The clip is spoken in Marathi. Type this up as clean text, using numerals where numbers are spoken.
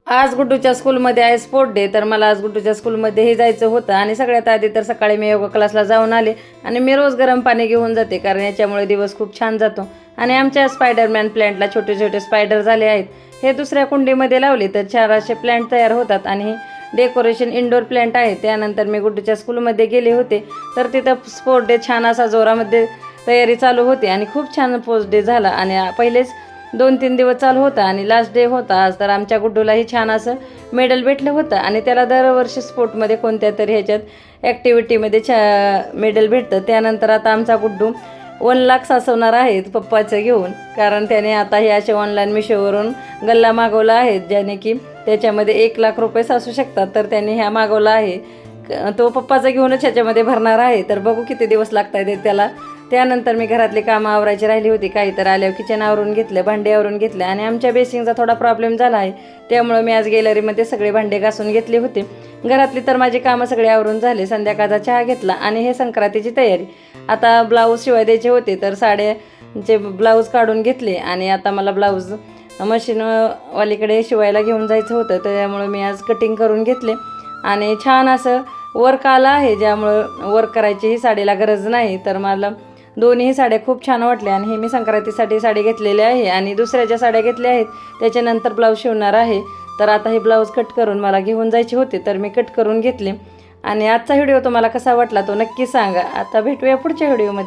आज गुड्डूच्या स्कूलमध्ये आहे स्पोर्ट डे, तर मला आज गुड्डूच्या स्कूलमध्येही जायचं होतं. आणि सगळ्यात आधी तर सकाळी मी योगा क्लासला जाऊन आले. आणि मी रोज गरम पाणी घेऊन जाते, कारण याच्यामुळे दिवस खूप छान जातो. आणि आमच्या स्पायडरमॅन प्लॅन्टला छोटे छोटे स्पायडर झाले आहेत. हे दुसऱ्या कुंडीमध्ये लावले तर 4 असे प्लॅन्ट तयार होतात. आणि डेकोरेशन इंडोर प्लॅन्ट आहे. त्यानंतर मी गुड्डूच्या स्कूलमध्ये गेले होते, तर तिथं स्पोर्ट डे छान असा जोरामध्ये तयारी चालू होती. आणि खूप छान स्पोर्ट्स डे झाला. आणि पहिलेच 2-3 दिवस चालू होता आणि लास्ट डे होता आज. तर आमच्या गुड्डूलाही छान असं मेडल भेटलं होतं. आणि त्याला दरवर्षी स्पोर्टमध्ये कोणत्या तरी ह्याच्यात ॲक्टिव्हिटीमध्ये मेडल भेटतं. त्यानंतर आता आमचा गुड्डू 1 लाख साचवणार आहे पप्पाचं घेऊन, कारण त्याने आता हे असे ऑनलाईन मिशोवरून गल्ला मागवला आहे, ज्याने की त्याच्यामध्ये 1 लाख रुपये साचू शकतात. तर त्याने ह्या मागवला आहे. तो पप्पाचं घेऊनच ह्याच्यामध्ये भरणार आहे. तर बघू किती दिवस लागत आहेत त्याला. त्यानंतर मी घरातली कामं आवरायची राहिली होती काही, तर आल्यावर किचन आवरून घेतलं, भांडे आवरून घेतलं. आणि आमच्या बेसिंगचा थोडा प्रॉब्लेम झाला आहे, त्यामुळं मी आज गॅलरीमध्ये सगळे भांडे घासून घेतले होते. घरातली तर माझी कामं सगळे आवरून झाले. संध्याकाळचा चहा घेतला आणि हे संक्रांतीची तयारी. आता ब्लाऊज शिवाय द्यायचे होते, तर साड्याचे ब्लाऊज काढून घेतले. आणि आता मला ब्लाऊज मशीनवालीकडे शिवायला घेऊन जायचं होतं, त्यामुळं मी आज कटिंग करून घेतले. आणि छान असं वर्क आलं आहे, ज्यामुळं वर्क करायचीही साडीला गरज नाही. तर मला दोन्ही साड्या खूप छान वाटल्या. आणि हे मी संक्रांतीसाठी साडी घेतलेली आहे. आणि दुसऱ्या ज्या साड्या घेतल्या आहेत त्याच्यानंतर ब्लाऊज शिवणार आहे. तर आता हे ब्लाऊज कट करून मला घेऊन जायचे होते, तर मी कट करून घेतले. आणि आजचा व्हिडिओ तुम्हाला कसा वाटला तो नक्की सांगा. आता भेटूया पुढच्या व्हिडिओमध्ये.